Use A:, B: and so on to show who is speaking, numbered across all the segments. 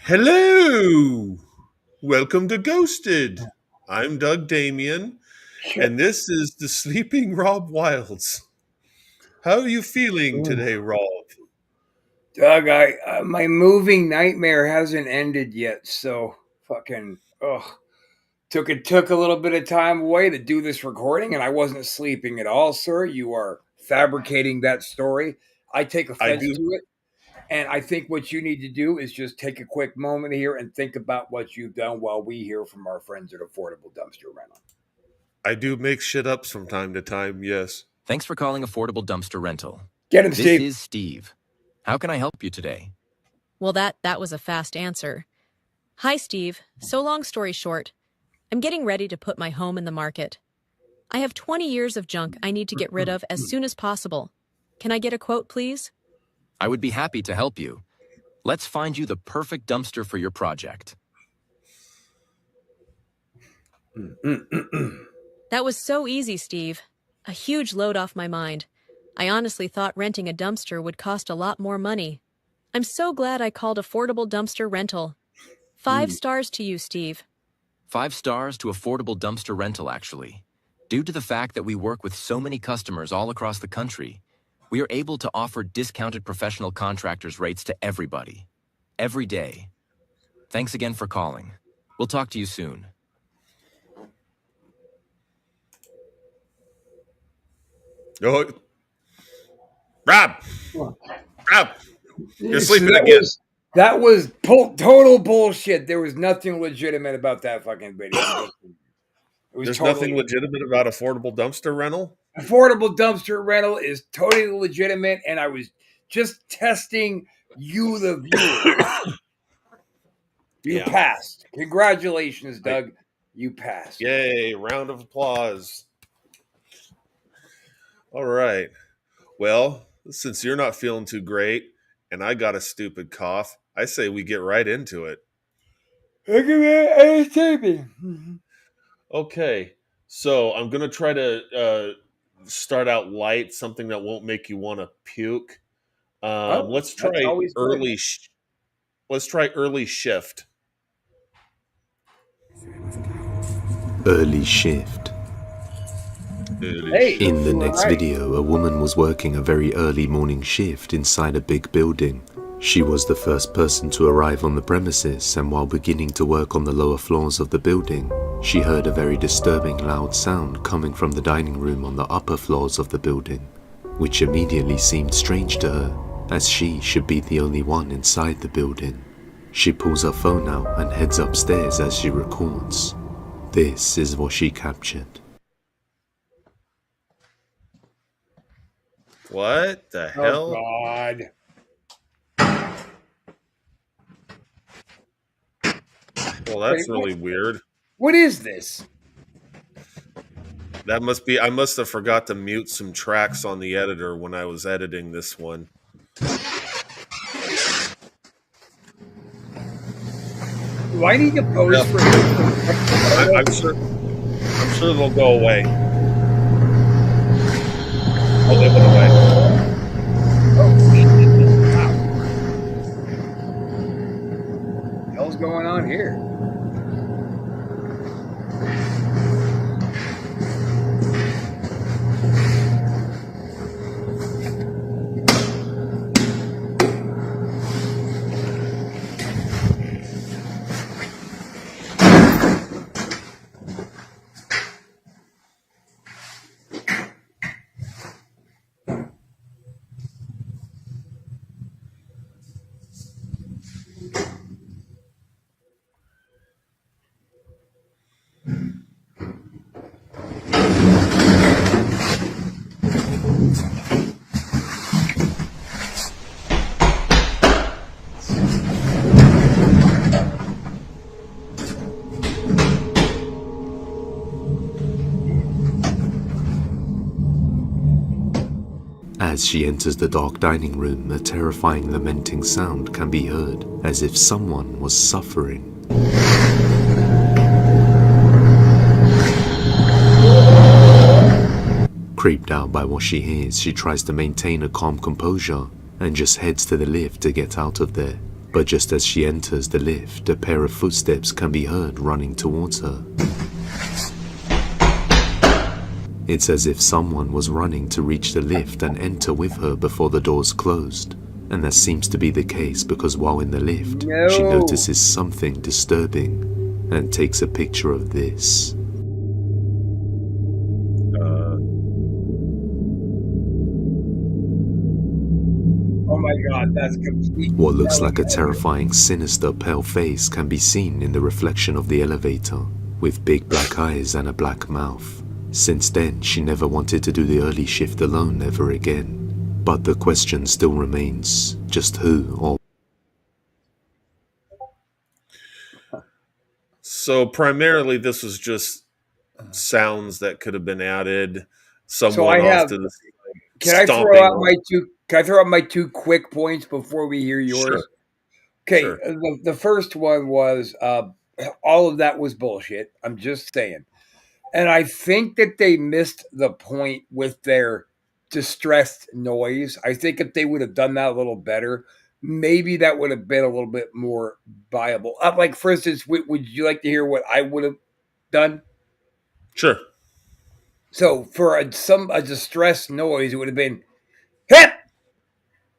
A: Hello! Welcome to Ghosted. I'm Doug Damien,
B: Shit.
A: and this is the Sleeping Rob Wilds. How are you feeling
B: Ooh.
A: today, Rob?
B: Doug, my moving nightmare hasn't ended yet, so fucking took a little bit of time away to do this recording, and I wasn't sleeping at all, sir. You are fabricating that story. I take
A: I
B: offense
A: do
B: to it, and I think what you need to do is just take a quick moment here and think about what you've done while we hear from our friends at Affordable Dumpster Rental.
A: I do make shit up from time to time, yes.
C: Thanks for calling Affordable Dumpster Rental.
B: Get him,
C: This
B: Steve.
C: is Steve. How can I help you today?
D: Well, that was a fast answer. Hi, Steve. So long story short, I'm getting ready to put my home in the market. I have 20 years of junk I need to get rid of as soon as possible. Can I get a quote, please?
C: I would be happy to help you. Let's find you the perfect dumpster for your project.
D: That was so easy, Steve. A huge load off my mind. I honestly thought renting a dumpster would cost a lot more money. I'm so glad I called Affordable Dumpster Rental. 5 stars to you, Steve.
C: 5 stars to Affordable Dumpster Rental, actually. Due to the fact that we work with so many customers all across the country, we are able to offer discounted professional contractors rates to everybody, every day. Thanks again for calling. We'll talk to you soon.
A: Oh, Rob! Rob! You're
B: So
A: sleeping again.
B: that was total bullshit. There was nothing legitimate about that fucking video. It was
A: There's
B: totally
A: nothing legitimate about affordable dumpster rental?
B: affordable dumpster rental is totally legitimate, and I was just testing you, the viewer. You
A: Yeah.
B: passed. Congratulations, Doug. You passed.
A: Yay, round of applause. All right. Well, since you're not feeling too great and I got a stupid cough, I say we get right into it.
B: Look at me.
A: Okay. So I'm going to try to start out light, something that won't make you want to puke.
B: Oh,
A: Let's
B: that's
A: try
B: always good.
A: let's try early shift.
E: Early shift.
B: Hey,
E: In the
B: you were
E: next
B: right.
E: video, a woman was working a very early morning shift inside a big building. She was the first person to arrive on the premises, and while beginning to work on the lower floors of the building, she heard a very disturbing loud sound coming from the dining room on the upper floors of the building, which immediately seemed strange to her, as she should be the only one inside the building. She pulls her phone out and heads upstairs as she records. This is what she captured.
A: What the
B: Oh
A: hell?
B: God.
A: Well, that's really weird.
B: What is this?
A: That must be I must have forgot to mute some tracks on the editor when I was editing this one.
B: Do I need to post for
A: I'm sure they'll go away. Oh, they went away.
B: Wow. What the hell's going on here?
E: As she enters the dark dining room, a terrifying lamenting sound can be heard, as if someone was suffering. Creeped out by what she hears, she tries to maintain a calm composure and just heads to the lift to get out of there. But just as she enters the lift, a pair of footsteps can be heard running towards her. It's as if someone was running to reach the lift and enter with her before the doors closed. And that seems to be the case because while in the lift, she
B: No.
E: notices something disturbing and takes a picture of this.
B: Oh my God, that's complete.
E: What looks like a terrifying, sinister, pale face can be seen in the reflection of the elevator, with big black eyes and a black mouth. Since then, she never wanted to do the early shift alone ever again. But the question still remains, just who or...
A: So primarily this was just sounds that could have been added.
B: So
A: Someone
B: I
A: off
B: have.
A: to the
B: Can I throw
A: stomping
B: out
A: on.
B: my two? Can I throw out my two quick points before we hear
A: Sure,
B: yours? Okay,
A: sure.
B: the first one was all of that was bullshit. I'm just saying. And I think that they missed the point with their distressed noise. I think if they would have done that a little better, maybe that would have been a little bit more viable. Like, for instance, would you like to hear what I would have done?
A: Sure.
B: So, for a distressed noise, it would have been, help!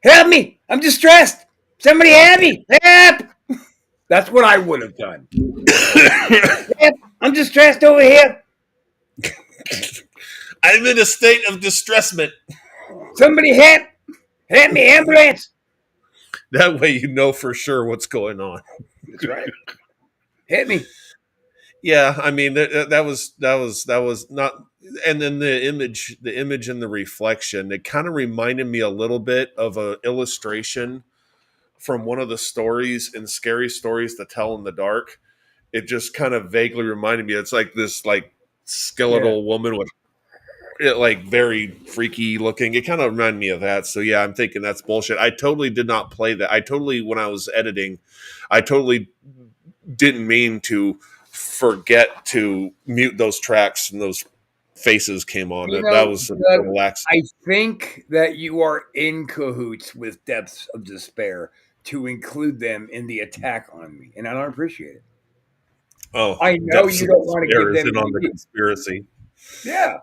B: Help me! I'm distressed! Somebody help me! Help! That's what I would have done. Help! I'm distressed over here.
A: I'm in a state of distressment.
B: Somebody help! Help me, ambulance!
A: That way you know for sure what's going on.
B: That's right. Hit me.
A: Yeah, I mean that was not. And then the image and the reflection, it kind of reminded me a little bit of a illustration from one of the stories in Scary Stories to Tell in the Dark. It just kind of vaguely reminded me. It's like this like
B: Yeah.
A: skeletal woman with it, like very freaky looking. It kind of reminded me of that. So yeah, I'm thinking that's bullshit. I totally did not play that. I totally, when I was editing, I totally didn't mean to forget to mute those tracks and those faces came on.
B: You
A: That
B: know,
A: was a
B: Doug,
A: relaxing.
B: I think that you are in cahoots with Depths of Despair to include them in the attack on me, and I don't appreciate it.
A: Oh,
B: I know
A: Depths
B: you
A: of
B: don't want to
A: Despair
B: give
A: is
B: them
A: in on the
B: any.
A: conspiracy.
B: Yeah.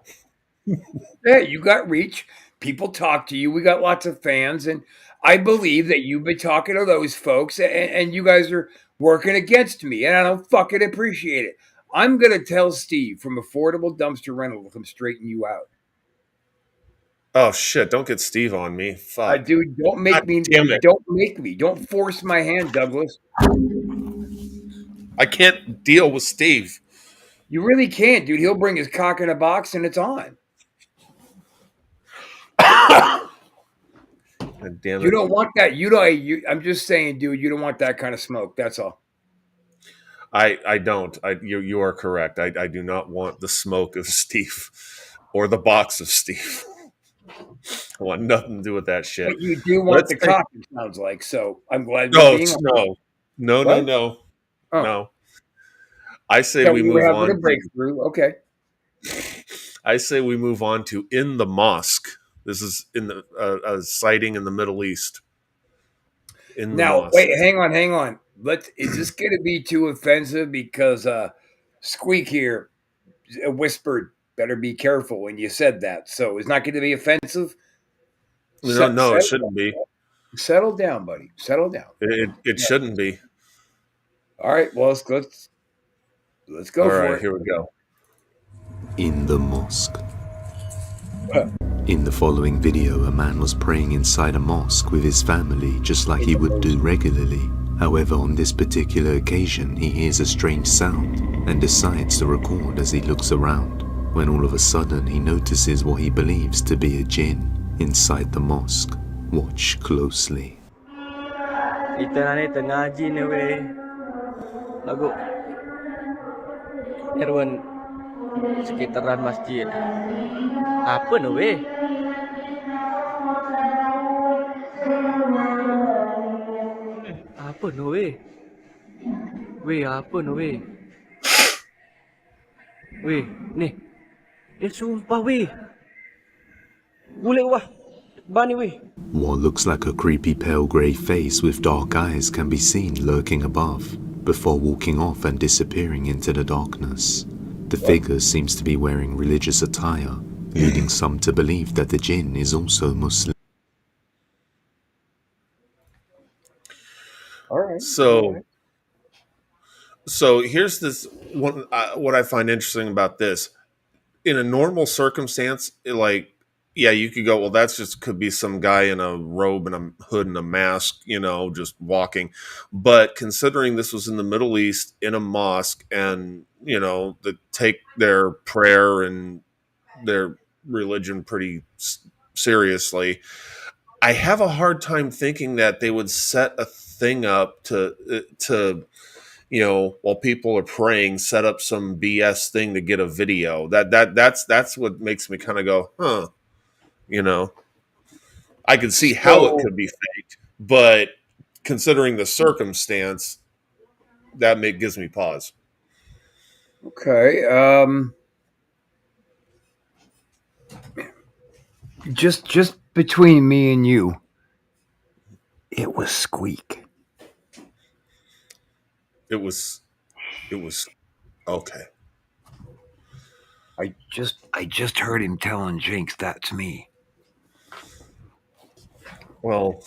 B: Yeah, you got reach. People talk to you. We got lots of fans, and I believe that you've been talking to those folks, and you guys are working against me, and I don't fucking appreciate it. I'm gonna tell Steve from Affordable Dumpster Rental to come straighten you out.
A: Oh shit! Don't get Steve on me. Fuck.
B: Dude, don't
A: God
B: make me.
A: damn it!
B: Don't make me. Don't force my hand, Douglas.
A: I can't deal with Steve.
B: You really can't, dude. He'll bring his cock in a box, and it's on.
A: God damn
B: You
A: it!
B: don't want that. You don't. I'm just saying, dude. You don't want that kind of smoke. That's all.
A: I don't. You are correct. I do not want the smoke of Steve or the box of Steve. I want nothing to do with that
B: But
A: shit.
B: you do want
A: Let's
B: the
A: take
B: cock. It sounds like so. I'm glad we're
A: no,
B: being honest.
A: no, no, no,
B: What?
A: no,
B: Oh,
A: no. I say
B: that
A: we
B: we were
A: move
B: having a
A: on to.
B: breakthrough. Okay.
A: I say we move on to in the mosque. This is in the a sighting in the Middle East. In the
B: Now,
A: mosque.
B: wait. Hang on. Let's. Is this going to be too offensive? Because Squeak here whispered, "Better be careful" when you said that. So it's not going to be offensive.
A: No, no, it
B: Settle,
A: shouldn't be.
B: settle down, buddy. Settle down.
A: It
B: Yeah.
A: shouldn't be.
B: All right. Well, let's
A: All
B: go for
A: right,
B: it.
A: here we go.
E: In the mosque.
B: Uh,
E: In the following video, a man was praying inside a mosque with his family just like he would do regularly. However, on this particular occasion, he hears a strange sound and decides to record as he looks around, when all of a sudden he notices what he believes to be a jinn inside the mosque. Watch closely.
F: Kita ni tengah ngaji ni weh. Lagu Erwan sekitaran masjid. Apa ni weh? Apa ni weh? Weh, apa ni weh? Weh, ni. Sumpah weh. Boleh wah. Bunny way.
E: What looks like a creepy pale grey face with dark eyes can be seen lurking above, before walking off and disappearing into the darkness. The figure seems to be wearing religious attire, leading some to believe that the jinn is also Muslim.
B: All right.
A: So here's this one. What I find interesting about this, in a normal circumstance, like, yeah, you could go, well, that's just could be some guy in a robe and a hood and a mask, just walking. But considering this was in the Middle East in a mosque, and they take their prayer and their religion pretty seriously, I have a hard time thinking that they would set a thing up to while people are praying, set up some BS thing to get a video. That's what makes me kind of go, huh? I can see how it
B: So,
A: could be faked, but considering the circumstance, gives me pause.
B: okay. Just between me and you, it was Squeak.
A: It was okay.
B: I just heard him telling Jinx that's me.
A: Well,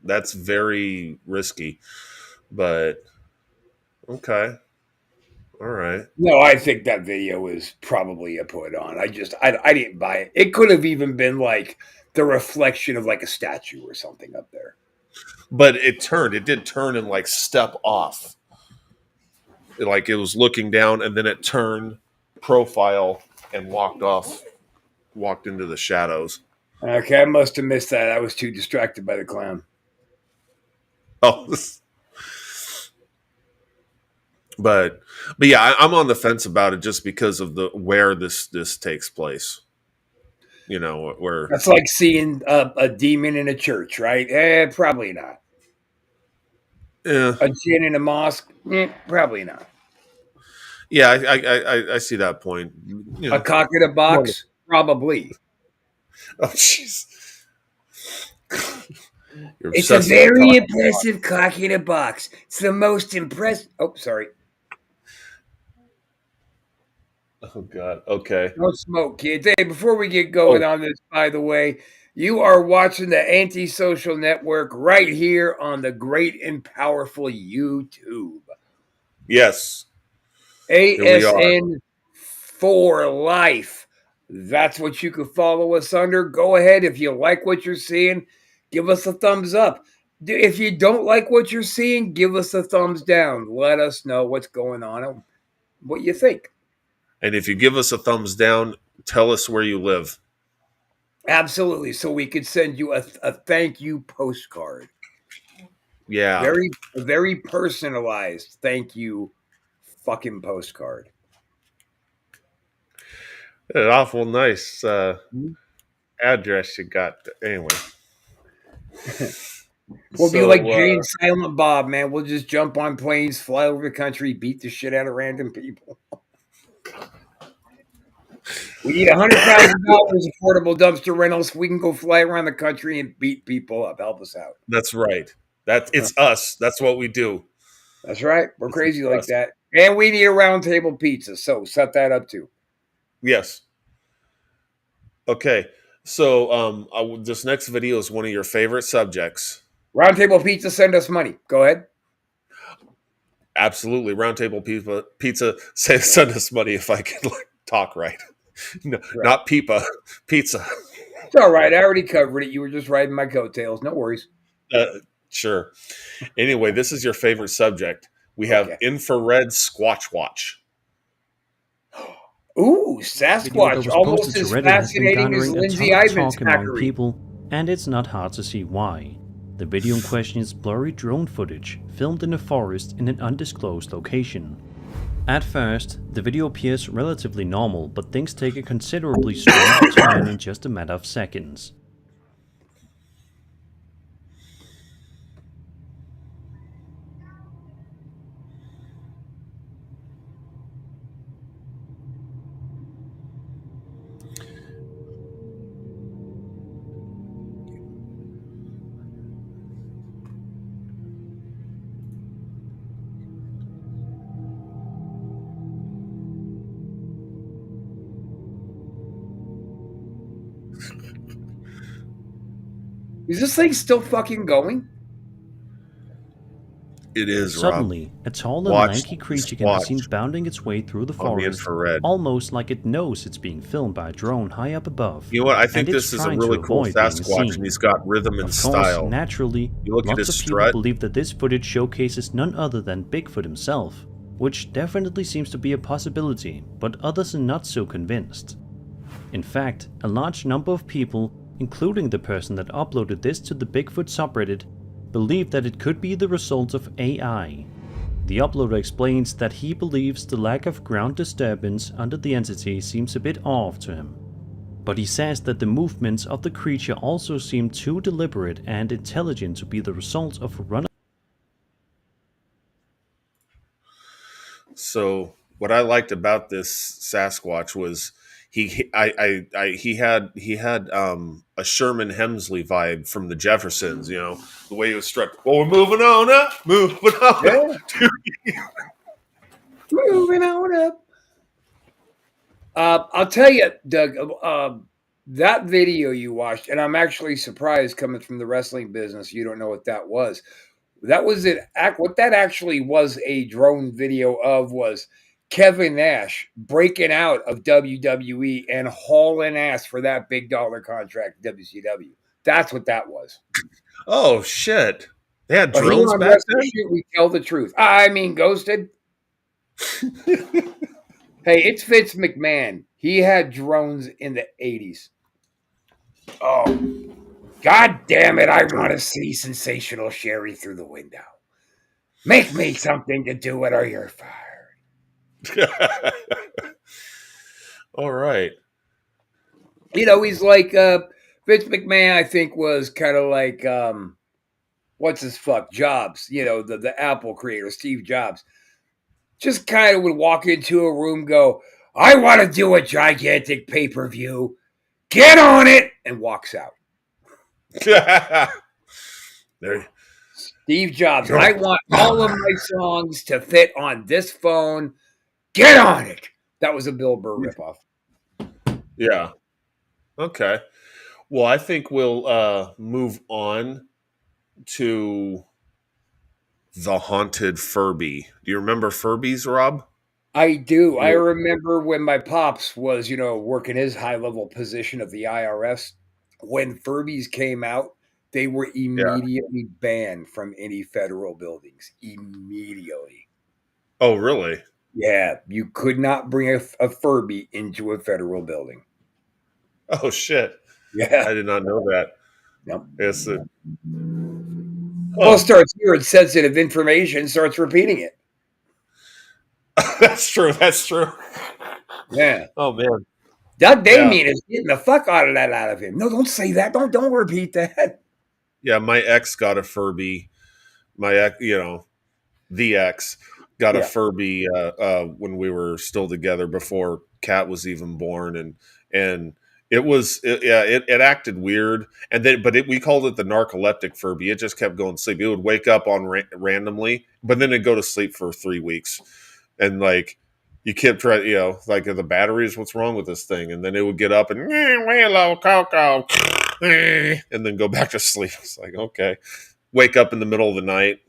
A: that's very risky, but okay, all right.
B: No, I think that video was probably a put on. I didn't buy it. It could have even been like the reflection of like a statue or something up there.
A: But it did turn and like step off. Like it was looking down and then it turned profile and walked into the shadows.
B: Okay, I must have missed that. I was too distracted by the clown.
A: Oh, but yeah, I'm on the fence about it just because of the where this takes place. Where
B: That's like seeing a demon in a church, right? Probably not.
A: yeah,
B: A jinn in a mosque? Probably not.
A: yeah, I see that point.
B: A cock in a
A: Wonderful.
B: box? Probably.
A: Oh, jeez, you're
B: It's a
A: obsessed with the
B: very
A: cock.
B: impressive cock in a box. It's the most impressive. Oh, sorry.
A: Oh God. Okay.
B: Don't smoke, kids. Hey, before we get going
A: Oh
B: on this, by the way, you are watching the Antisocial Network right here on the great and powerful YouTube.
A: yes, here we are.
B: ASN for life. That's what you can follow us under. Go ahead. If you like what you're seeing, give us a thumbs up. If you don't like what you're seeing, give us a thumbs down. Let us know what's going on and what you think.
A: And if you give us a thumbs down, tell us where you live.
B: Absolutely. So we could send you a thank you postcard.
A: Yeah,
B: Very personalized thank you fucking postcard.
A: an awful nice
B: Hmm?
A: address you got. Anyway,
B: We'll be like
A: so
B: Jay and Silent Bob, man. We'll just jump on planes, fly over the country, beat the shit out of random people. We need $100,000 affordable dumpster rentals. We can go fly around the country and beat people up. Help us out.
A: that's right. It's us. That's what we do.
B: That's right. We're
A: This is
B: crazy like
A: us.
B: that. And we need a round table pizza. So set that up too.
A: Yes. Okay. So this next video is one of your favorite subjects.
B: Round table pizza, send us money. Go ahead.
A: Absolutely, Roundtable Pizza. Send us money if I can talk right. No,
B: Right.
A: not Peepa, pizza.
B: It's all right. I already covered it. You were just riding my coattails. No worries.
A: Sure. Anyway, this is your favorite subject. We have
B: Okay.
A: infrared Squatch Watch.
B: Ooh,
G: Video that
B: Sasquatch.
G: was
B: Almost
G: posted to
B: as
G: Reddit has been
B: fascinating as
G: garnering a
B: Lindsay
G: ton of
B: Ivan's
G: talk among
B: hackery.
G: people, and it's not hard to see why. The video in question is blurry drone footage, filmed in a forest in an undisclosed location. At first, the video appears relatively normal, but things take a considerably strange turn in just a matter of seconds.
B: Is this thing still fucking going?
A: It is, Rob.
G: Suddenly, a tall and
A: Watch,
G: lanky
A: just
G: creature can be
A: watch.
G: seen bounding its way through the
A: On the
G: forest,
A: infrared.
G: almost like it knows it's being filmed by a drone high up above.
A: You know what? I think
G: and it's
A: this is a
G: trying
A: really
G: to
A: cool
G: avoid being
A: Sasquatch,
G: seen.
A: and he's got rhythm and
G: Of course,
A: style.
G: naturally,
A: You look at
G: lots
A: his
G: of people
A: strut.
G: believe that this footage showcases none other than Bigfoot himself, which definitely seems to be a possibility, but others are not so convinced. In fact, a large number of people, including the person that uploaded this to the Bigfoot subreddit, believe that it could be the result of AI. The uploader explains that he believes the lack of ground disturbance under the entity seems a bit off to him. But he says that the movements of the creature also seem too deliberate and intelligent to be the result of run.
A: So what I liked about this Sasquatch was he had a Sherman Hemsley vibe from the Jeffersons, you know, the way he was struck. Well, we're moving on up, moving on up.
B: Moving on up. I'll tell you, Doug, that video you watched, and I'm actually surprised coming from the wrestling business, you don't know what that was. That was it. What that actually was a drone video of was Kevin Nash breaking out of WWE and hauling ass for that big dollar contract, WCW. That's what that was.
A: Oh shit! They had
B: But
A: drones
B: on
A: back
B: Wrestle
A: then.
B: Shoot, we tell the truth. I mean, Ghosted. Hey, it's Vince McMahon. He had drones in the 80s. Oh, God damn it. I want to see Sensational Sherry through the window. Make me something to do it or you're fired.
A: All right.
B: You know, he's like Vince McMahon, I think, was kind of like what's his fuck? Jobs, you know, the Apple creator, Steve Jobs. Just kind of would walk into a room, go, I want to do a gigantic pay-per-view. Get on it, and walks out.
A: There.
B: Steve Jobs, I want all of my songs to fit on this phone. Get on it. That was a Bill Burr ripoff.
A: Yeah. Okay. Well, I think we'll move on to the haunted Furby. Do you remember Furbies, Rob?
B: I do. I remember when my pops was, you know, working his high-level position of the IRS. When Furbies came out, they were immediately banned from any federal buildings. Immediately.
A: Oh, really?
B: Yeah, you could not bring a Furby into a federal building.
A: Oh, shit.
B: Yeah.
A: I did not know that.
B: Yep.
A: Yes.
B: Well, starts hearing sensitive information, starts repeating it.
A: That's true. That's true.
B: Yeah.
A: Oh, man.
B: Doug Damien is getting the fuck out of him. No, don't say that. Don't repeat that.
A: Yeah, my ex got a Furby. My ex, you know, the ex got a Furby when we were still together before Kat was even born, and it acted weird, and then we called it the narcoleptic Furby. It just kept going to sleep. It would wake up on randomly, but then it'd go to sleep for 3 weeks, and like you kept trying, you know, like the batteries. What's wrong with this thing? And then it would get up and hello Coco, and then go back to sleep. It's like okay, wake up in the middle of the night.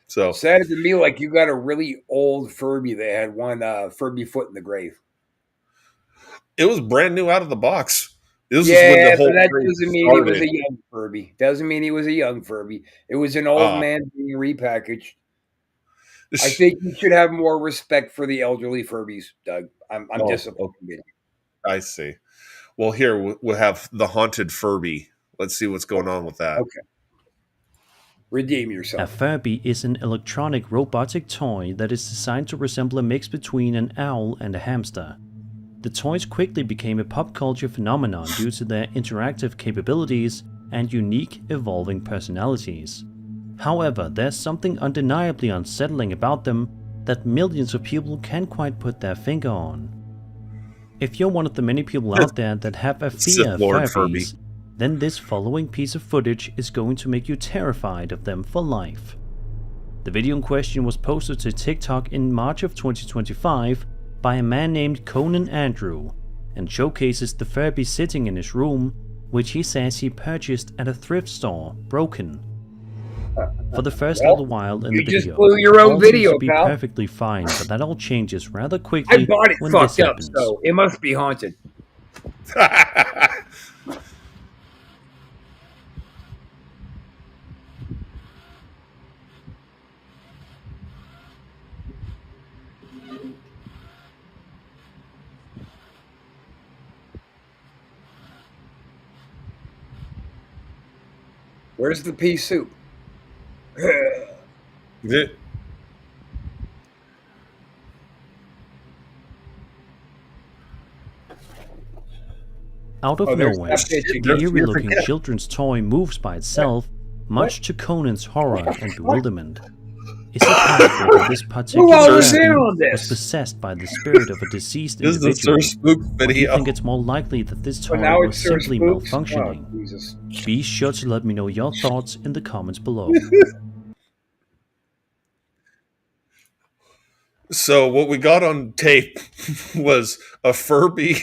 A: So
B: sounded to me like you got a really old Furby that had one Furby foot in the grave.
A: It was brand new out of the box.
B: This is when the whole that doesn't mean he was a young Furby. Doesn't mean he was a young Furby. It was an old man being repackaged. I think you should have more respect for the elderly Furbies, Doug. I'm disappointed. Okay.
A: I see. Well, here we'll have the haunted Furby. Let's see what's going on with that.
B: Okay. Redeem yourself.
G: A Furby is an electronic robotic toy that is designed to resemble a mix between an owl and a hamster. The toys quickly became a pop culture phenomenon due to their interactive capabilities and unique, evolving personalities. However, there's something undeniably unsettling about them that millions of people can't quite put their finger on. If you're one of the many people out there that have a fear of Furbies, then this following piece of footage is going to make you terrified of them for life. The video in question was posted to TikTok in March of 2025 by a man named Conan Andrew and showcases the Furby sitting in his room which he says he purchased at a thrift store, broken. For the first little while in the
B: You just
G: video,
B: blew your
G: it
B: own
G: all seems
B: video,
G: to be
B: pal.
G: perfectly fine, but that all changes rather
B: I
G: quickly
B: bought it
G: when this
B: fucked up,
G: happens.
B: so it must be haunted. Where's the pea soup?
G: Out of
B: Oh, there's
G: nowhere,
B: that bitch
G: the
B: again.
G: eerie-looking children's toy moves by itself, much to Conan's horror and bewilderment. Is it possible that this particular
B: all
A: was
G: Furby
B: in on
G: was
B: this?
G: possessed by the spirit of a deceased
A: This is the
G: individual?
A: Sir Spook
G: Or do you
A: video.
G: think it's more likely that this
B: But
G: toy
B: now
G: was
B: it's Sir
G: simply
B: Spooks.
G: malfunctioning?
B: Oh, Jesus.
G: Be sure to let me know your thoughts in the comments below.
A: So what we got on tape was a Furby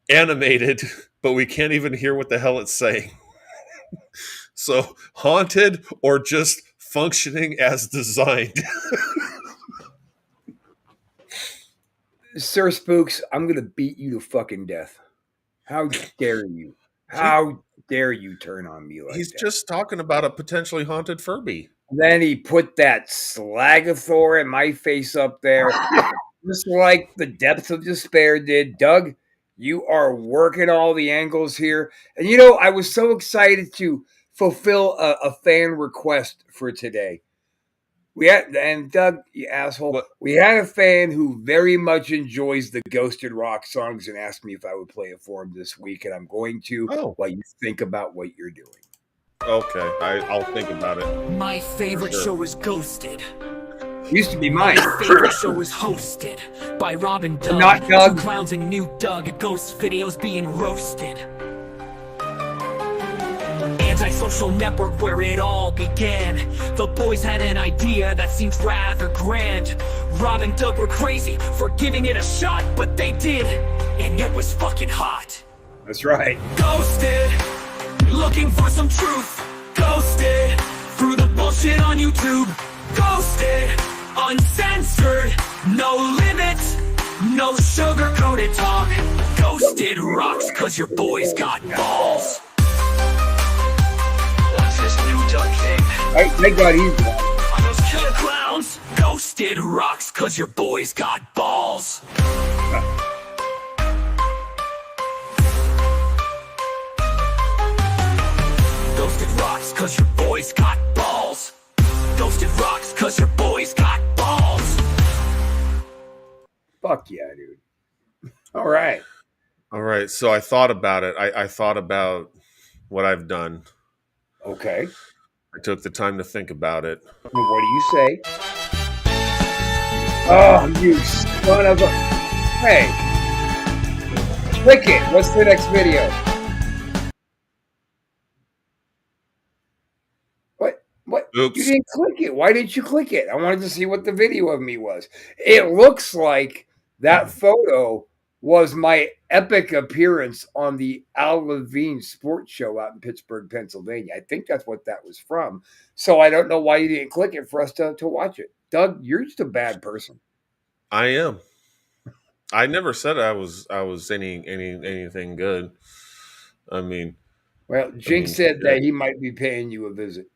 A: animated, but we can't even hear what the hell it's saying. So haunted or just functioning as designed.
B: Sir Spooks, I'm gonna beat you to fucking death. How dare you? How dare you turn on me like
A: He's
B: that?
A: just talking about a potentially haunted Furby.
B: Then he put that Slagathor and my face up there, just like the Depths of Despair did. Doug, you are working all the angles here. And you know, I was so excited to fulfill a fan request for today. We had, and Doug, you asshole,
A: What?
B: we had a fan who very much enjoys the Ghosted Rock songs and asked me if I would play it for him this week, and I'm going to
A: Oh.
B: while you think about what you're doing.
A: Okay, I'll think about it.
H: My favorite
A: Sure.
H: show is Ghosted.
B: Used to be mine.
H: My favorite show is hosted by Rob and Diug.
B: Not Doug.
H: Two clowns and new Doug. Ghost videos being roasted. Antisocial network where it all began. The boys had an idea that seems rather grand. Rob and Diug were crazy for giving it a shot, but they did, and it was fucking hot.
B: That's right.
H: Ghosted, looking for some truth. Ghosted, through the bullshit on YouTube. Ghosted, uncensored, no limits, no sugar-coated talk. Ghosted rocks, cause your boys got balls. What's this new Doug thing?
B: Thank God he's one.
H: On those killer clowns? Ghosted rocks, cause your boys got balls. Ghosted rocks, cause your boys got balls. Ghosted rocks, cause your boys got balls.
B: Fuck yeah, dude. All right.
A: All right, so I thought about it. I thought about what I've done.
B: Okay.
A: I took the time to think about it.
B: And what do you say? Oh, you son of a... Hey. Click it. What's the next video? What?
A: Oops.
B: You didn't click it. Why didn't you click it? I wanted to see what the video of me was. It looks like that photo was my epic appearance on the Al Levine sports show out in Pittsburgh, Pennsylvania. I think that's what that was from. So I don't know why you didn't click it for us to watch it. Doug, you're just a bad person.
A: I am. I never said I was anything good. I mean,
B: Well, Jinx said that he might be paying you a visit.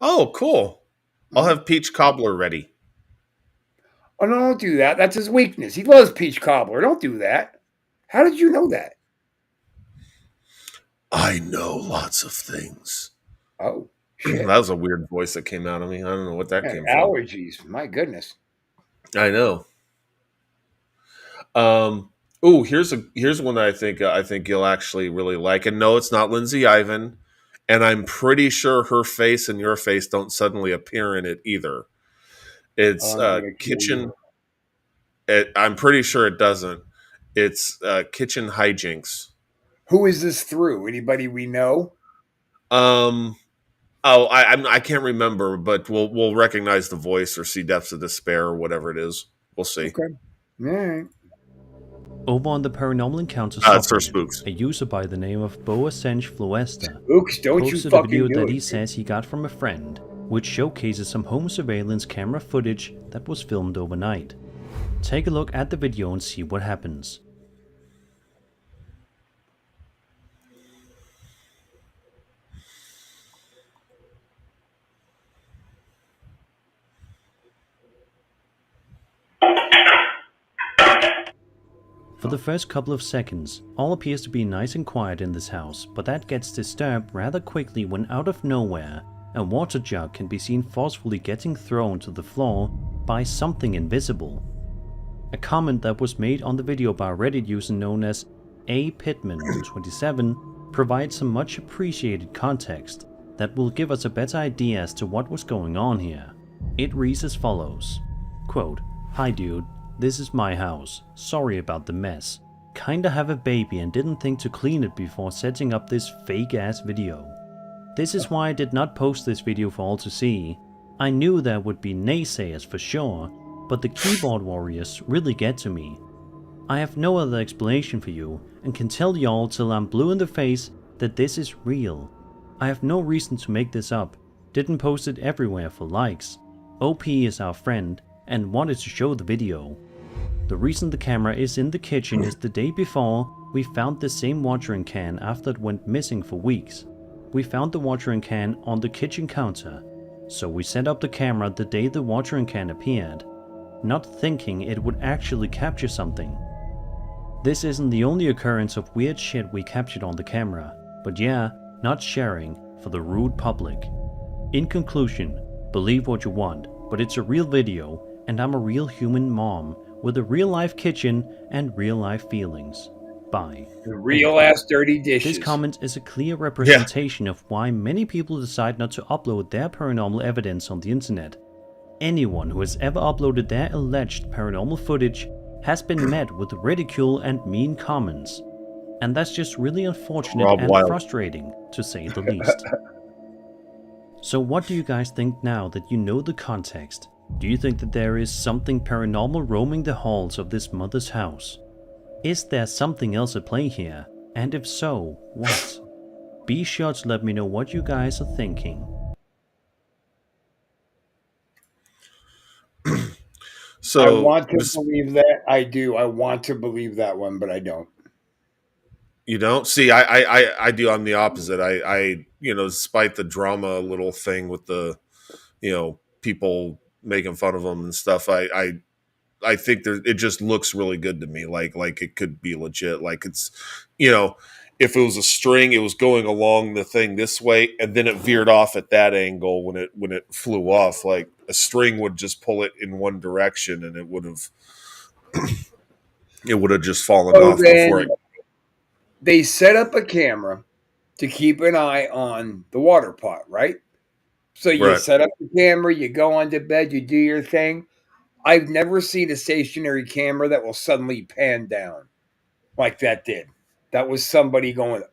A: oh, cool. I'll have peach cobbler ready.
B: Oh, no, don't do that. That's his weakness. He loves peach cobbler. Don't do that. How did you know that?
A: I know lots of things.
B: Oh, shit.
A: That was a weird voice that came out of me. I don't know what that came from.
B: Allergies. My goodness.
A: I know. Here's one that I think you'll actually really like. And no, it's not Lindsay Ivan. And I'm pretty sure her face and your face don't suddenly appear in it either. It's kitchen. I'm pretty sure it doesn't. It's kitchen hijinks.
B: Who is this through? Anybody we know?
A: I can't remember, but we'll recognize the voice or see Depths of Despair or whatever it is. We'll see.
B: Okay. All right.
G: Over on the Paranormal Encounters
A: Sir
G: subreddit,
A: Spooks.
G: a user by the name of Boasenge
B: Spooks, don't you
G: posted a video
B: fucking do
G: that he
B: it.
G: says he got from a friend, which showcases some home surveillance camera footage that was filmed overnight. Take a look at the video and see what happens. For the first couple of seconds, all appears to be nice and quiet in this house, but that gets disturbed rather quickly when out of nowhere, a water jug can be seen forcefully getting thrown to the floor by something invisible. A comment that was made on the video by a Reddit user known as apitman27 provides some much appreciated context that will give us a better idea as to what was going on here. It reads as follows, quote, "Hi dude, this is my house. Sorry about the mess. Kinda have a baby and didn't think to clean it before setting up this fake ass video. This is why I did not post this video for all to see. I knew there would be naysayers for sure, but the keyboard warriors really get to me. I have no other explanation for you and can tell y'all till I'm blue in the face that this is real. I have no reason to make this up. Didn't post it everywhere for likes. OP is our friend and wanted to show the video. The reason the camera is in the kitchen is the day before we found the same watering can after it went missing for weeks. We found the watering can on the kitchen counter, so we set up the camera the day the watering can appeared, not thinking it would actually capture something. This isn't the only occurrence of weird shit we captured on the camera, but yeah, not sharing for the rude public. In conclusion, believe what you want, but it's a real video and I'm a real human mom with a real life kitchen and real life feelings. Bye."
B: The real ass dirty dishes.
G: This comment is a clear representation of why many people decide not to upload their paranormal evidence on the internet. Anyone who has ever uploaded their alleged paranormal footage has been met with ridicule and mean comments. And that's just really unfortunate
A: Rob
G: and
A: Wild.
G: frustrating, to say the least. So what do you guys think now that you know the context? Do you think that there is something paranormal roaming the halls of this mother's house? Is there something else at play here? And if so, what? Be sure to let me know what you guys are thinking.
A: So
B: I want to believe that. I do. I want to believe that one, but I don't.
A: You don't see. I do. I'm the opposite. I despite the drama little thing with the people making fun of them and stuff. I think it just looks really good to me. Like it could be legit. Like it's if it was a string, it was going along the thing this way, and then it veered off at that angle when it flew off. Like a string would just pull it in one direction, and it would have just fallen off before it.
B: They set up a camera to keep an eye on the water pot, right? So you set up the camera, you go on to bed, you do your thing. I've never seen a stationary camera that will suddenly pan down like that did. That was somebody going,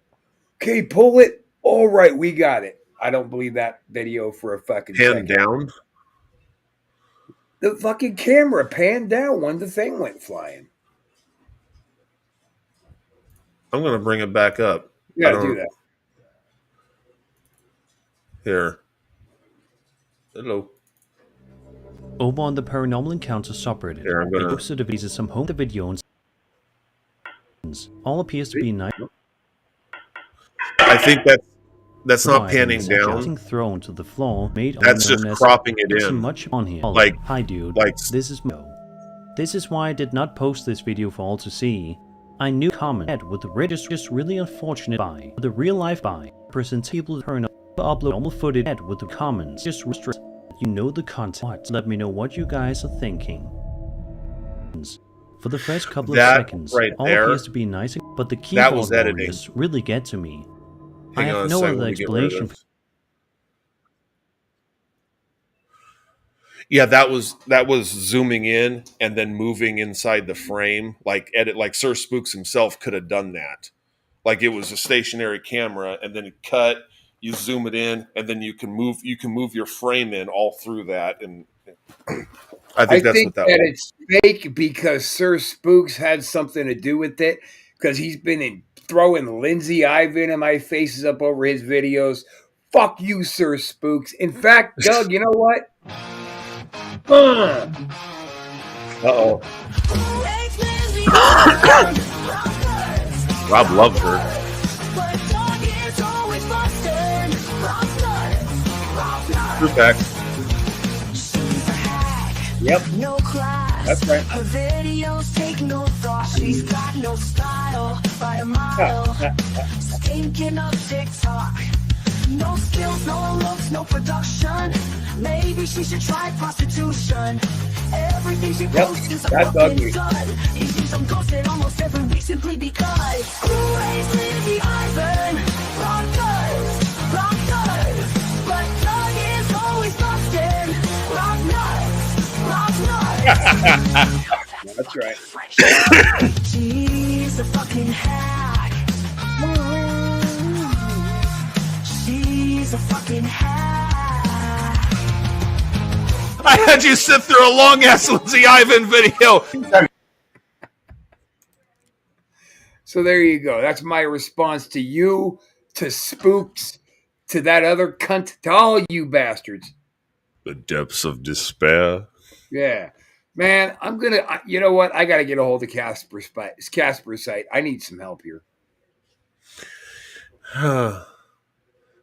B: "Okay, pull it. All right, we got it." I don't believe that video for a fucking
A: Pan
B: second.
A: down?
B: The fucking camera panned down when the thing went flying.
A: I'm going to bring it back up.
B: Yeah, do that.
A: Here. Hello.
G: Over on the Paranormal Encounter subreddit,
A: Here, I'm gonna...
G: posted a video of some home the video and all appears to be nice.
A: I think that's not panning down.
G: Thrown to the floor, made
A: that's just cropping it in.
G: Much on here.
A: Like,
G: "Hi dude, this is why I did not post this video for all to see. I knew comment with the Reddit just really unfortunate by the real life by present people turn up upload normal footage with the comments just restrict. You know the content. Let me know what you guys are thinking." For the first couple of seconds,
A: right
G: all
A: there,
G: appears to be nice, but the keyboard warriors really get to me. I have no other explanation.
A: Yeah, that was zooming in and then moving inside the frame. Like Sir Spooks himself could have done that. Like it was a stationary camera, and then it cut. You zoom it in, and then you can move your frame in all through that, and I think that's what that was.
B: it's fake because Sir Spooks had something to do with it because he's been throwing Lindsay Ivan and my faces up over his videos. Fuck you, Sir Spooks. In fact, Doug, you know what?
A: Uh-oh. Rob loved her. True fact.
B: Yep.
I: No class.
B: That's right.
I: Her videos take no thought. She's got no style by a mile. Stinking up TikTok. No skills, no looks, no production. Maybe she should try prostitution. Everything she posts is a fucking dud. You see some ghosted almost every week simply because. Who raised Lindsay Ivan? Rockers. But Doug is always busted. Rock nuts.
B: That's right.
I: She's a fucking hack. She's a fucking hack.
A: I had you sit through a long ass Lindsay Ivan video.
B: So there you go. That's my response to you, to Spooks, to that other cunt, to all you bastards.
A: The depths of despair.
B: Yeah. Man, you know what? I got to get a hold of Casper's site. I need some help here.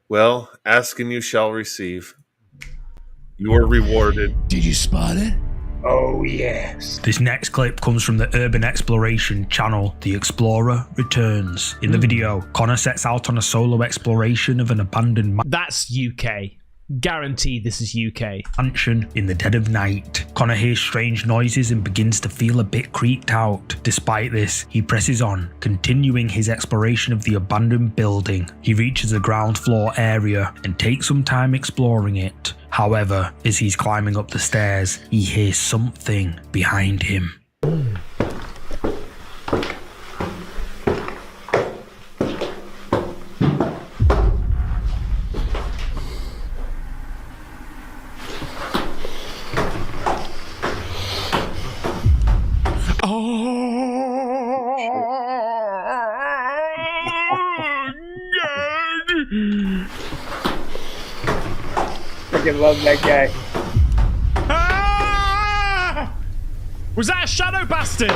A: Well, ask and you shall receive. You are rewarded.
H: Did you spot it?
B: Oh, yes.
J: This next clip comes from the urban exploration channel, The Explorer Returns. In the video, Connor sets out on a solo exploration of an abandoned
K: That's UK. Guaranteed this is UK.
J: mansion in the dead of night. Connor hears strange noises and begins to feel a bit creeped out. Despite this, he presses on, continuing his exploration of the abandoned building. He reaches the ground floor area and takes some time exploring it. However, as he's climbing up the stairs, he hears something behind him.
B: Freaking love that guy.
K: Ah! Was that a shadow bastard?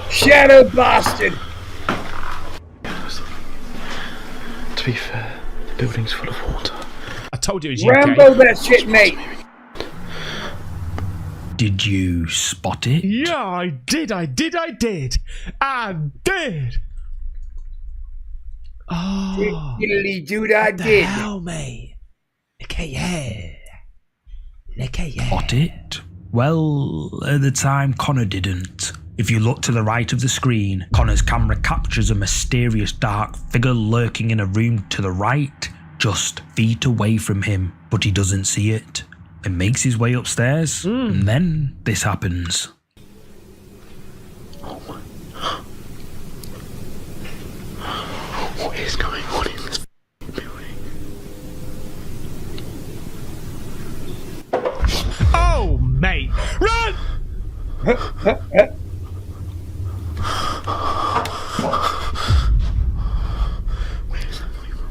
B: Shadow bastard.
E: To be fair, the building's full of water.
K: I told you it was
B: Rambo
K: UK.
B: that shit, mate.
J: Did you spot it?
K: Yeah, I did. I did. Oh,
B: Diddly dude, I did.
K: hell, mate. Okay,
J: Spot it? Well, at the time, Connor didn't. If you look to the right of the screen, Connor's camera captures a mysterious dark figure lurking in a room to the right, just feet away from him, but he doesn't see it, and makes his way upstairs, and then this happens.
E: Oh my. What is going on in this building?
K: Oh, mate. Run!
E: Where's that coming from?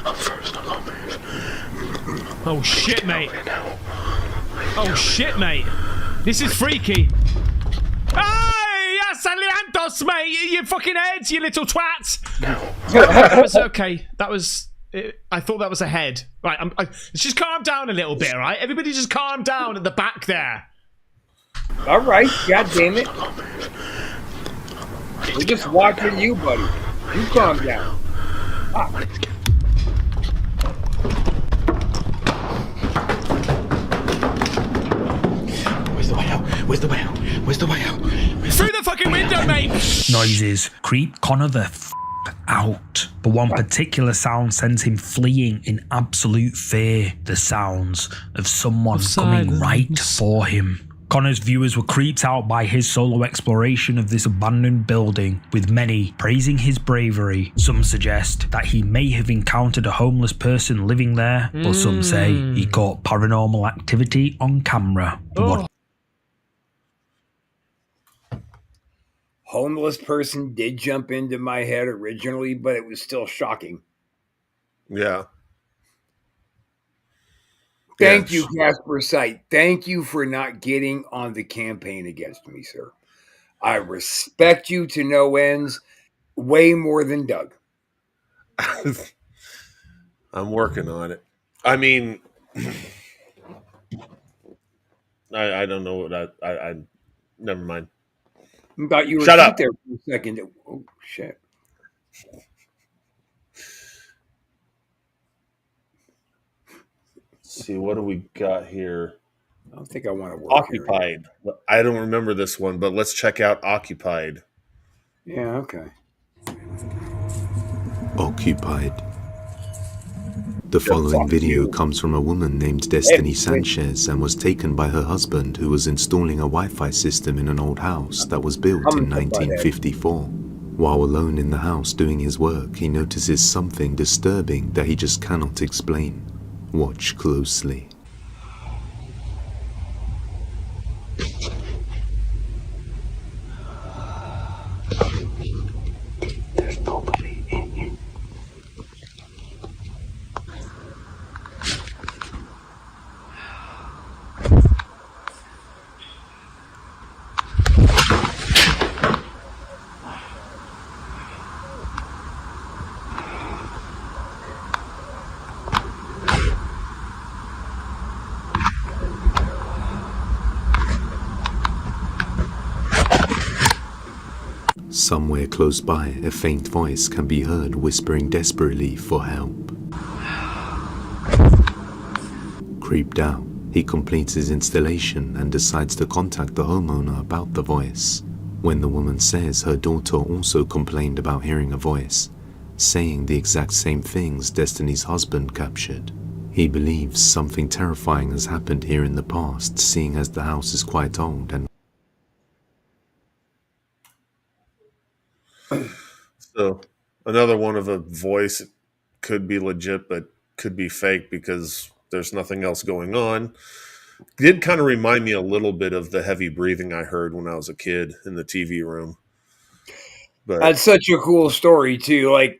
E: I'm frozen, I can't move.
K: Oh, shit, mate. Oh, shit, mate. This is freaky. Hey, Saliantos, mate. You fucking heads, you little twats.
E: No.
K: That was okay. That was... I thought that was a head. Right, let's just calm down a little bit, all right? Everybody just calm down at the back there.
B: All right, god damn it. We're just watching you, buddy. You calm down.
E: Where's the way out? Where's the way out? Where's the way out?
K: Through the fucking window, mate.
J: Noises creep Connor the out, but one particular sound sends him fleeing in absolute fear. The sounds of someone coming right for him. Connor's viewers were creeped out by his solo exploration of this abandoned building, with many praising his bravery. Some suggest that he may have encountered a homeless person living there, but some say he caught paranormal activity on camera.
B: Homeless person did jump into my head originally, but it was still shocking.
A: Yeah.
B: Thank you, Casper Sight. Thank you for not getting on the campaign against me, sir. I respect you to no ends, way more than Doug.
A: I'm working on it. I mean, I don't know what I never mind.
B: I thought you were
A: Shut up
B: there for a second. Oh, shit.
A: Let's see, what do we got here?
B: I don't think I want to work
A: Occupied. Here. I don't remember this one, but let's check out Occupied.
B: Yeah, okay.
E: Occupied. The following video comes from a woman named Destiny Sanchez and was taken by her husband, who was installing a Wi-Fi system in an old house that was built in 1954. While alone in the house doing his work, he notices something disturbing that he just cannot explain. Watch closely.
I: There's nobody in here.
E: Somewhere close by, a faint voice can be heard whispering desperately for help. Creeped out, he completes his installation and decides to contact the homeowner about the voice, when the woman says her daughter also complained about hearing a voice, saying the exact same things Destiny's husband captured. He believes something terrifying has happened here in the past, seeing as the house is quite old and
A: So another one of a voice could be legit, but could be fake because there's nothing else going on. It did kind of remind me a little bit of the heavy breathing I heard when I was a kid in the TV room. But
B: that's such a cool story too. Like,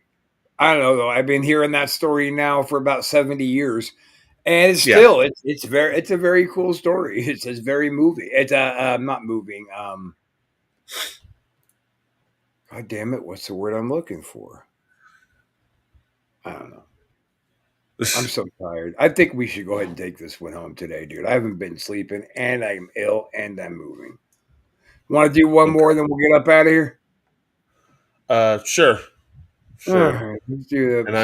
B: I don't know though. I've been hearing that story now for about 70 years. And it's still it's a very cool story. It's very moving. It's not moving. God damn it! What's the word I'm looking for? I don't know. I'm so tired. I think we should go ahead and take this one home today, dude. I haven't been sleeping, and I'm ill, and I'm moving. Want to do one more, then we'll get up out of here?
A: Sure.
B: All right, let's do that.
A: And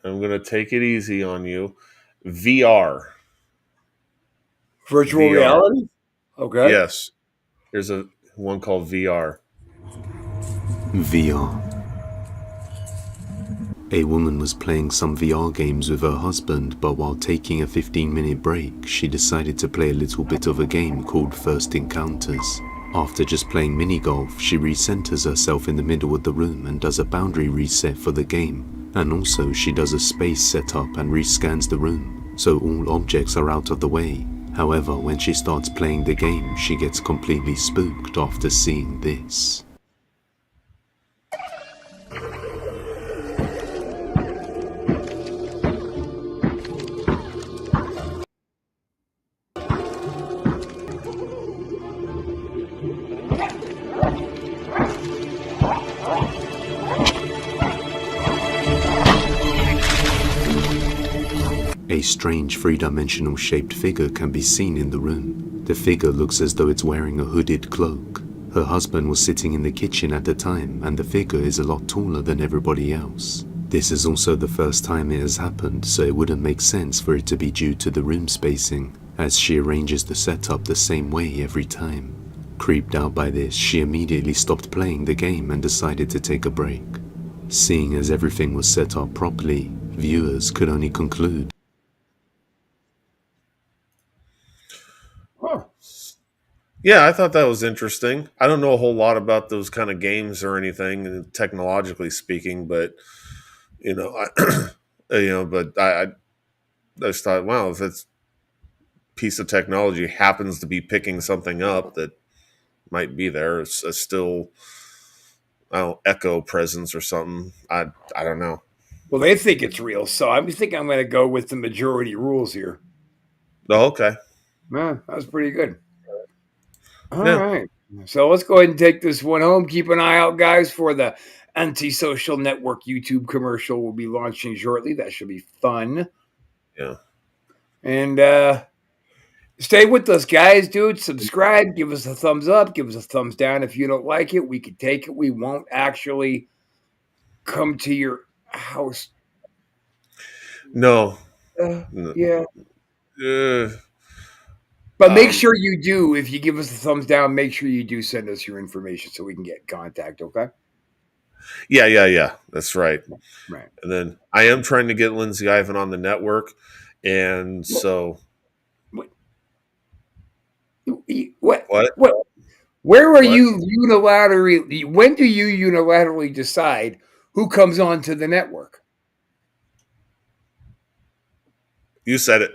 A: I'm gonna take it easy on you. VR.
B: Virtual reality? Okay.
A: Yes. Here's one called VR.
E: VR. A woman was playing some VR games with her husband, but while taking a 15-minute break, she decided to play a little bit of a game called First Encounters. After just playing mini-golf, she recenters herself in the middle of the room and does a boundary reset for the game, and also she does a space setup and rescans the room, so all objects are out of the way. However, when she starts playing the game, she gets completely spooked after seeing this. A strange three-dimensional shaped figure can be seen in the room. The figure looks as though it's wearing a hooded cloak. Her husband was sitting in the kitchen at the time, and the figure is a lot taller than everybody else. This is also the first time it has happened, so it wouldn't make sense for it to be due to the room spacing, as she arranges the setup the same way every time. Creeped out by this, she immediately stopped playing the game and decided to take a break. Seeing as everything was set up properly, viewers could only conclude
A: Yeah, I thought that was interesting. I don't know a whole lot about those kind of games or anything, technologically speaking, but you know, but I just thought, wow, if it's piece of technology happens to be picking something up that might be there, it's a still, I don't know, echo presence or something. I don't know.
B: Well, they think it's real, so I think I'm going to go with the majority rules here.
A: Oh, okay.
B: Man, that was pretty good. All
A: Yeah.
B: right. So let's go ahead and take this one home. Keep an eye out, guys, for the Antisocial Network YouTube commercial we'll be launching shortly. That should be fun.
A: Yeah.
B: And stay with us, guys, dude. Subscribe. Give us a thumbs up. Give us a thumbs down. If you don't like it, we can take it. We won't actually come to your house.
A: No.
B: Yeah.
A: Uh,
B: But make sure you do. If you give us a thumbs down, make sure you do send us your information so we can get in contact, okay?
A: yeah. That's right.
B: Right.
A: And then I am trying to get Lindsay Ivan on the network, and so
B: What?
A: what?
B: What? Where are
A: What?
B: you unilaterally? When do you unilaterally decide who comes onto the network?
A: You said it.